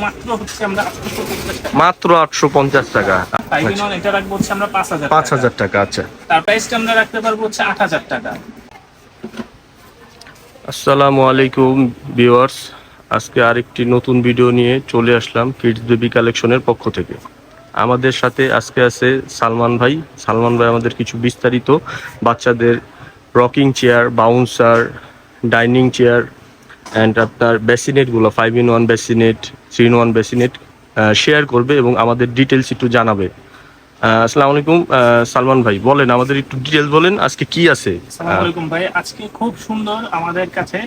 মাত্র হচ্ছে আমরা 850 টাকা। মাত্র 850 টাকা। 5-in-1 এটা রাখবো হচ্ছে আমরা 5000 টাকা। 5000 টাকা। আচ্ছা, তার প্রাইসটা আমরা রাখতে পারবো হচ্ছে 8000 টাকা। আসসালামু আলাইকুম ভিউয়ার্স, আজকে আরেকটি নতুন ভিডিও নিয়ে চলে আসলাম কিডস বেবি কালেকশনের পক্ষ থেকে। আমাদের সাথে আজকে আছে সালমান ভাই। সালমান ভাই আমাদের কিছু বিস্তারিত বাচ্চাদের rocking chair, bouncer, dining chair and আপনার বেসিনেটগুলো 5-in-1 bassinet, 3-in-1 bassinet share করবে এবং আমাদের ডিটেলস একটু জানাবে। আসসালামু আলাইকুম সালমান ভাই, বলেন আমাদের একটু ডিটেলস বলেন আজকে কি আছে। আসসালামু আলাইকুম ভাই, আজকে খুব সুন্দর আমাদের কাছে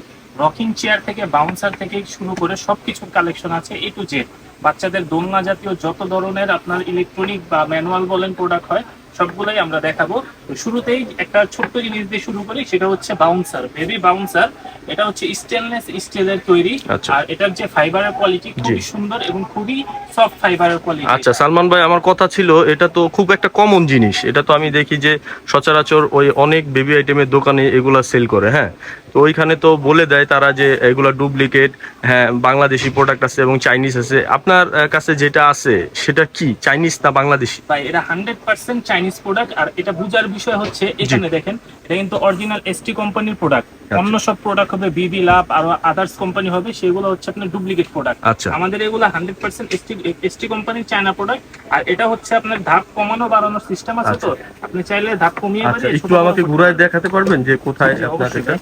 রকিং চেয়ার থেকে বাউন্সার থেকে শুরু করে সবকিছুর কালেকশন আছে এ টু জেড। বাচ্চাদের দোলনা জাতীয় যত ধরনের আপনার ইলেকট্রনিক বা ম্যানুয়াল বলেন প্রোডাক্ট হয় সবগুলাই আমরা দেখাবো। তো শুরুতেই একটা ছোট্ট জিনিস দিয়ে শুরু করি, সেটা হচ্ছে বাউন্সার, বেবি বাউন্সার। এটা হচ্ছে স্টেনলেস স্টিলের তৈরি। আর এটার যে ফাইবারের কোয়ালিটি খুবই সুন্দর এবং খুবই সফট ফাইবারের কোয়ালিটি। আচ্ছা সালমান ভাই, আমার কথা ছিল এটা তো খুব একটা কমন জিনিস, এটা তো আমি দেখি যে সচরাচর ওই অনেক বেবি আইটেমের দোকানে এগুলা সেল করে। হ্যাঁ, তো ওইখানে তো বলে দেয় তারা যে এগুলা ডুপ্লিকেট। হ্যাঁ, বাংলাদেশি প্রোডাক্ট আছে এবং চাইনিজ আছে। আপনার কাছে যেটা আছে সেটা কি চাইনিজ না বাংলাদেশি? ভাই এটা 100% চাইনিজ প্রোডাক্ট। আর এটা বুঝার বিষয় হচ্ছে এখানে দেখেন, এটা কিন্তু অরিজিনাল এসটি কোম্পানির প্রোডাক্ট। অন্য সব প্রোডাক্ট হবে বিবি লাভ আর আদার্স কোম্পানি হবে, সেগুলো হচ্ছে আপনার ডুপ্লিকেট প্রোডাক্ট। আমাদের এগুলো 100% এসটি কোম্পানির চায়না প্রোডাক্ট। আর এটা হচ্ছে আপনার ধাপ কমানো বাড়ানোর সিস্টেম আছে, তো আপনি চাইলে ধাপ কমিয়ে বাড়িয়ে একটু আমাকে ঘুরায় দেখাতে পারবেন যে কোথায় আপনার এটা?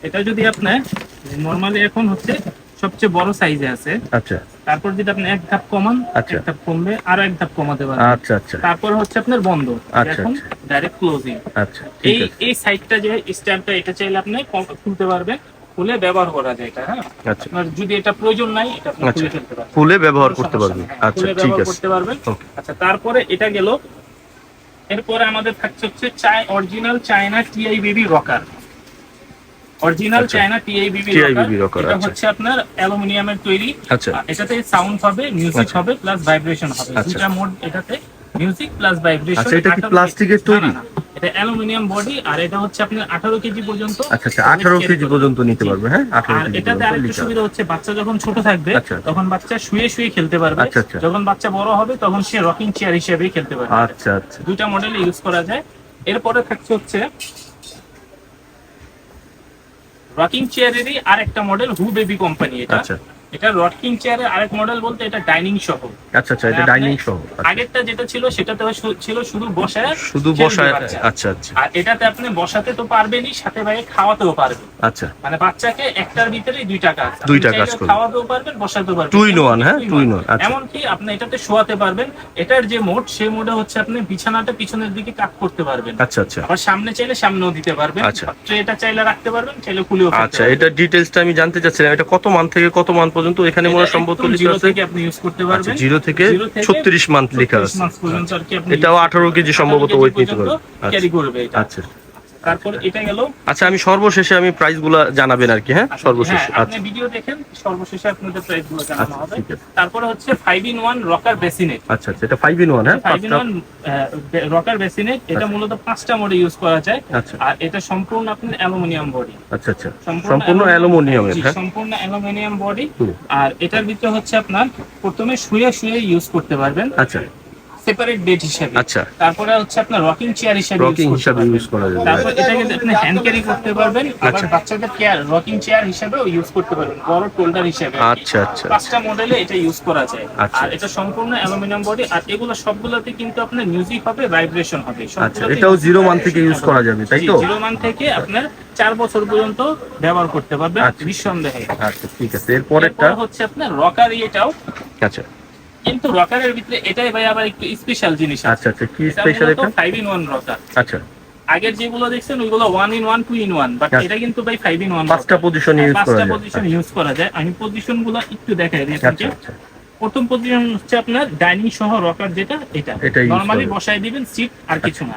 এটা যদি আপনার নরমালি এখন হচ্ছে সবচেয়ে বড় সাইজে আছে। আচ্ছা, তারপর যদি আপনি এক ধাপ কমান, এক ধাপ কমবে, আর এক ধাপ কমাতে পারবেন। আচ্ছা আচ্ছা। তারপর হচ্ছে আপনার বন্ধ, এখন ডাইরেক্ট ক্লোজিং। আচ্ছা, এই সাইডটা যে স্ট্যান্ডটা, এটা চাইলে আপনি খুলতে পারবেন, খুলে ব্যবহার করা যায় এটা। হ্যাঁ, আপনার যদি এটা প্রয়োজন নাই, এটা আপনি খুলে ফেলতে পারবেন, খুলে ব্যবহার করতে পারবেন। আচ্ছা, ঠিক আছে, করতে পারবেন। আচ্ছা, তারপরে এটা গেল। এরপরে আমাদের থাকছে হচ্ছে original China TI baby rocker. Original China TI baby rocker, এটা হচ্ছে আপনার অ্যালুমিনিয়ামের তৈরি। এটাতে সাউন্ড হবে, মিউজিক হবে, প্লাস ভাইব্রেশন হবে। দুটো মোড এটাতে, মিউজিক প্লাস ভাইব্রেশন। আচ্ছা, এটা কি প্লাস্টিকের তৈরি? এটা অ্যালুমিনিয়াম বডি, আর এটা হচ্ছে আপনার 18 কেজি পর্যন্ত। আচ্ছা, 18 কেজি পর্যন্ত নিতে পারবে। হ্যাঁ, 18 আর কেজি। এটাতে আরেকটা সুবিধা হচ্ছে, বাচ্চা যখন ছোট থাকবে তখন বাচ্চা শুয়ে শুয়ে খেলতে পারবে। যখন বাচ্চা বড় হবে তখন সে রকিং চেয়ার হিসেবে খেলতে পারবে। আচ্ছা আচ্ছা, দুইটা মডেল ইউজ করা যায়। এরপরে থাকছে হচ্ছে রকিং চেয়ারেরই আরেকটা মডেল, হু বেবি কোম্পানি। এটা রকিং চেয়ারের আরেক মডেল বলতে এটা ডাইনিং সহ। আচ্ছা আচ্ছা, এটা ডাইনিং সহ। আগেরটা যেটা ছিল সেটাতে ছিল শুধু বসায়। আচ্ছা আচ্ছা। আর এটাতে আপনি বসাতে তো পারবেনই, সাথে ভাই খাওয়াতেও পারবেন। আচ্ছা, মানে বাচ্চাকে একটার ভিতরে দুইটা কাজ করবে, খাওয়াতেও পারবেন, বসাতেও পারবেন। 2-in-1। হ্যাঁ, 2-in-1। এমনকি আপনি এটাতে শোয়াতে পারবেন। এটার যে মোড, সেই মোডে হচ্ছে আপনি বিছানাটা পিছনের দিকে কাত করতে পারবেন। আচ্ছা আচ্ছা। আবার সামনে চাইলে সামনেও দিতে পারবেন। এটা চাইলে রাখতে পারবেন, চাইলে খুলেও ফেলতে পারবেন। আচ্ছা, এটা ডিটেইলসটা আমি জানতে চাচ্ছিলাম, এটা কত মান থেকে কত মান পর্যন্ত এখানে মনে সম্ভবত লিখা আছে? আপনি ইউজ করতে পারবেন 0 থেকে 36 মান্থ লেখা আছে। এটাও 18 কেজি সম্ভবত ওয়েট নিতে পারবে। ক্যারি করবে এটা। আচ্ছা, তারপর এটা গেল। আচ্ছা, আমি সর্বশেষে আমি প্রাইসগুলো জানাবেন আর কি। হ্যাঁ, সর্বশেষে আপনি ভিডিও দেখেন, সর্বশেষে আপনাদের প্রাইসগুলো জানানো হবে। তারপরে হচ্ছে 5-in-1 রকার বেসিনেট। আচ্ছা আচ্ছা, এটা 5-in-1। হ্যাঁ, 5-in-1 রকার বেসিনেট। এটা মূলত 5টা মোডে ইউজ করা যায়। আর এটা সম্পূর্ণ আপনার অ্যালুমিনিয়াম বডি। আচ্ছা আচ্ছা, সম্পূর্ণ অ্যালুমিনিয়ামের। হ্যাঁ, সম্পূর্ণ অ্যালুমিনিয়াম বডি। আর এটার ভিতরে হচ্ছে আপনার প্রথমে শুয়ে শুয়ে ইউজ করতে পারবেন। আচ্ছা, সেপারেট বেড হিসেবে। আচ্ছা, তারপরে হচ্ছে আপনার রকিং চেয়ার হিসেবে ইউজ করা যাবে। তারপর এটাকে আপনি হ্যান্ড ক্যারি করতে পারবেন। আবার বাচ্চাদের রকিং চেয়ার হিসেবেও ইউজ করতে পারবেন, বড় টোল্ডার হিসেবে। আচ্ছা আচ্ছা, 5টা মডেলে এটা ইউজ করা যায়। আর এটা সম্পূর্ণ অ্যালুমিনিয়াম বডি। আর এগুলো সবগুলোতে কিন্তু আপনার মিউজিক হবে, ভাইব্রেশন হবে। আচ্ছা, এটাও 0 মান থেকে ইউজ করা যাবে, তাই তো? 0 মান থেকে আপনার 4 বছর পর্যন্ত ব্যবহার করতে পারবেন নিঃসন্দেহে। আচ্ছা, ঠিক আছে। এরপরেরটা হচ্ছে আপনার রকার। এটাও আচ্ছা, কিন্তু রকারের ভিতরে এটাই ভাই আবার একটু স্পেশাল জিনিস আছে। আচ্ছা আচ্ছা, কি স্পেশাল এটা? 5-in-1 rocker. আচ্ছা, আগের যেগুলো দেখছেন ওইগুলো 1-in-1, 2-in-1, বাট এটা কিন্তু ভাই 5-in-1। 5টা পজিশন ইউজ করা যায়। 5টা পজিশন ইউজ করা যায়। আমি পজিশনগুলো একটু দেখাই দিই আপনাকে। প্রথম পজিশন হচ্ছে আপনার ডাইনিং সহ রকার, যেটা এটা নরমালি বসায় দিবেন, সিট আর কিছু না।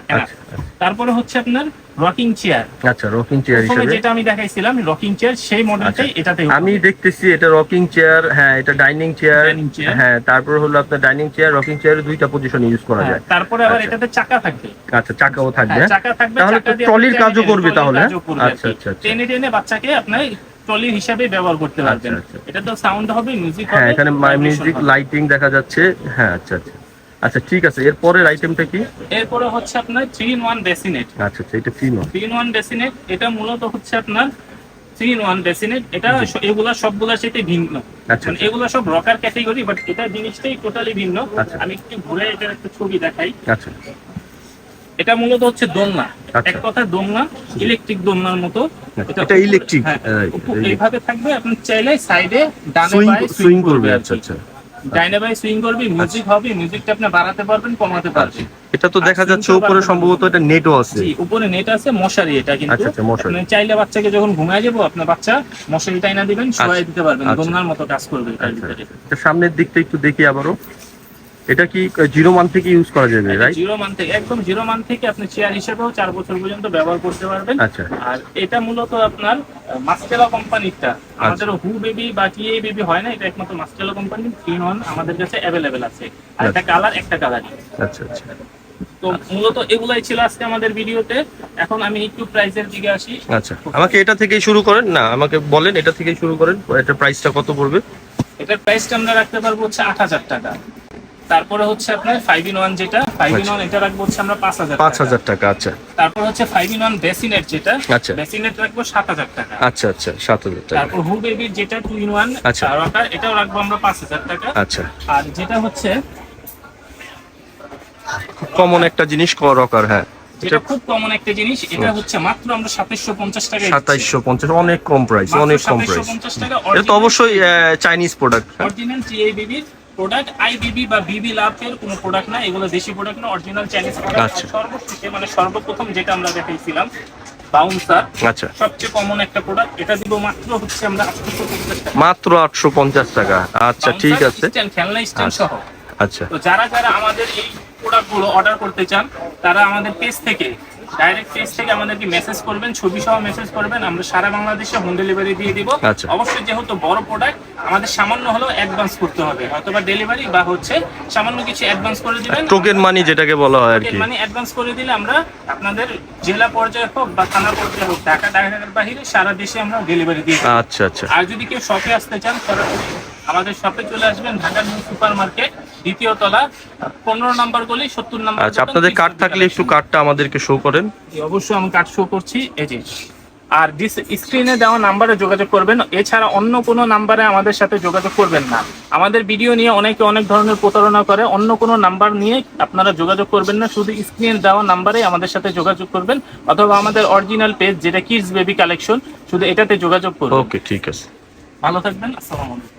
তারপরে হচ্ছে আপনার রকিং চেয়ার। আচ্ছা, রকিং চেয়ার হিসেবে যেটা আমি দেখাইছিলাম রকিং চেয়ার, সেই মডেলটাই এটাতে আমি দেখতেছি। এটা রকিং চেয়ার। হ্যাঁ, এটা ডাইনিং চেয়ার। হ্যাঁ, তারপর হলো আপনার ডাইনিং চেয়ার, রকিং চেয়ারে 2টা পজিশন ইউজ করা যায়। তারপরে আবার এটাতে চাকা থাকবে। আচ্ছা, চাকাও থাকবে। চাকা থাকবে, তাহলে ট্রলির কাজও করবে তাহলে। আচ্ছা আচ্ছা, টেনে টেনে বাচ্চাকে আপনার ট্রলি হিসাবে ব্যবহার করতে পারবেন। আচ্ছা। এটা তো সাউন্ড হবে, মিউজিক হ্যাঁ, হবে, এখানে vibration মিউজিক হবে। লাইটিং দেখা যাচ্ছে। হ্যাঁ, আচ্ছা আচ্ছা আচ্ছা, ঠিক আছে। এরপরের আইটেমটা কি? এরপরে হচ্ছে আপনার 3-in-1 বেসিনেট। আচ্ছা আচ্ছা, এটা কি নয়? 3-in-1 বেসিনেট, এটা মূলত হচ্ছে আপনার 3-in-1 বেসিনেট। এটা এগুলা সবগুলোর সাথে ভিন্ন, আচ্ছা মানে এগুলো সব রকার ক্যাটাগরি, বাট এটা জিনিসটাই টোটালি ভিন্ন। আচ্ছা। আমি একটু ঘুরে এটার একটা ছবি দেখাই। আচ্ছা এটা মূলত হচ্ছে দোলনা, আচ্ছা। এক কথা দোলনা, ইলেকট্রিক দোলনার মতো। এটা ইলেকট্রিক, হ্যাঁ, এইভাবে থাকবে, আপনি চাইলে সাইডে ডানে সুইং বাঁয়ে সুইং করবে। আর আচ্ছা কি। আচ্ছা ডাইনে বাই সুইং করবে, মিউজিক হবে, মিউজিকটা আপনি বাড়াতে পারবেন, কমাতে পারবেন। এটা তো দেখা আর যাচ্ছে swing উপরে করবার সম্ভবত এটা নেটও আছে। জি, উপরে নেট আছে, মশারি এটা কিন্তু। আচ্ছা আচ্ছা, মশারি। আপনি চাইলে বাচ্চাকে যখন ঘুমায় যাবো, আপনার বাচ্চা মশারি টাইনা দিবেন, শোয়াই দিতে পারবেন, আচ্ছা। দোলনার মতো কাজ করবে এটার আচ্ছা, ভিতরে। এটা সামনের দিকটা একটু দেখি আবারও। এটা কি 0 মান থেকে ইউজ করা যাবে, রাইট? 0 মান থেকে, একদম 0 মান থেকে আপনি চেয়ার হিসেবেও 4 বছর পর্যন্ত ব্যবহার করতে পারবেন। আচ্ছা আর এটা মূলত আপনার মাস্টেলা কোম্পানিটা, আমাদের হু বেবি বা টিএ বেবি হয় না, এটা একমাত্র মাস্টেলা কোম্পানি 3-in-1 আমাদের কাছে অ্যাভেলেবেল আছে। আর একটা কালার, একটা কালারই। আচ্ছা আচ্ছা তো মূলত এগুলাই ছিল আজকে আমাদের ভিডিওতে। এখন আমি একটু প্রাইসের দিকে আসি। আচ্ছা, আমাকে এটা থেকেই শুরু করেন না, আমাকে বলেন এটা থেকেই শুরু করেন। এটা প্রাইসটা কত পড়বে? এটার প্রাইসটা আমরা রাখতে পারবো হচ্ছে 8,000 টাকা। তারপরে হচ্ছে আপনার 5-in-1 যেটা 5-in-1, এটা রাখবো হচ্ছে আমরা 5,000 5,000 টাকা। আচ্ছা তারপর হচ্ছে 5-in-1 বেসিনেট যেটা, আচ্ছা। বেসিনেট রাখবো 7,000 টাকা। আচ্ছা আচ্ছা, 7,000 টাকা। তারপর হু বেবির যেটা 2-in-1 আচ্ছা। রকার, এটাও রাখবো আমরা 5,000 টাকা। আচ্ছা, আর যেটা হচ্ছে খুব কমন একটা জিনিস রকার। হ্যাঁ, যেটা খুব কমন একটা জিনিস, এটা হচ্ছে মাত্র আমরা 2750 টাকা। 2750, অনেক কম প্রাইস, অনেক কম প্রাইস। 2750 টাকা। এটা তো অবশ্যই চাইনিজ প্রোডাক্ট। অরিজিনাল টিএ বেবির প্রোডাক্ট, আইবিবি বা বিবি লাভের কোনো প্রোডাক্ট না, এগুলো দেশি প্রোডাক্ট না, অরিজিনাল চাইনিজ প্রোডাক্ট। আচ্ছা। সর্বশেষে মানে সর্বপ্রথম যেটা আমরা দেখাইছিলাম বাউন্সার, আচ্ছা, সবচেয়ে কমন একটা প্রোডাক্ট, এটা দিব মাত্র হচ্ছে আমরা 850 টাকা। মাত্র 850 টাকা। আচ্ছা, ঠিক আছে। স্ট্যান্ড, খেলনা স্ট্যান্ড সহ। আচ্ছা তো যারা যারা আমাদের এই প্রোডাক্টগুলো অর্ডার করতে চান, তারা আমাদের পেজ থেকে, ডাইরেক্ট পেজ থেকে আমাদেরকে মেসেজ করবেন, ছবি সহ মেসেজ করবেন, আমরা সারা বাংলাদেশে হোম ডেলিভারি দিয়ে দিব। আচ্ছা। অবশ্যই যেহেতু বড় প্রোডাক্ট, আমাদের সামান্য হলেও অ্যাডভান্স করতে হবে, অথবা ডেলিভারি বা হচ্ছে সামান্য কিছু অ্যাডভান্স করে দিবেন। টোকেন মানি যেটাকে বলা হয় আর কি। মানে অ্যাডভান্স করে দিলে আমরা আপনাদের জেলা পর্যায়ে হোক বা থানা পর্যায়ে হোক, ঢাকার বাইরে সারা দেশে আমরা ডেলিভারি দিয়ে দিই। আচ্ছা আচ্ছা আর যদি কেউ শপে আসতে চান, সরাসরি আমাদের শপে চলে আসবেন, ঢাকার নিউ সুপার মার্কেট, 2য় তলা, 15 নম্বর গলি, 70 নম্বর। আচ্ছা, আপনাদের কার্ড থাকলে একটু কার্ডটা আমাদেরকে শো করেন। অবশ্যই আমি কার্ড শো করছি, এই যে। আর স্ক্রিনে দেওয়া নাম্বারে যোগাযোগ করবেন, এছাড়া অন্য কোনো নাম্বারে আমাদের সাথে যোগাযোগ করবেন না। আমাদের ভিডিও নিয়ে অনেকে অনেক ধরনের প্রতারণা করে, অন্য কোনো নাম্বার নিয়ে আপনারা যোগাযোগ করবেন না, শুধু স্ক্রিনে দেওয়া নাম্বারে আমাদের সাথে যোগাযোগ করবেন, অথবা আমাদের অরিজিনাল পেজ যেটা কিডস বেবি কালেকশন, শুধু এটাতে যোগাযোগ করবেন। ওকে, ঠিক আছে। ভালো থাকবেন, আসসালামু আলাইকুম।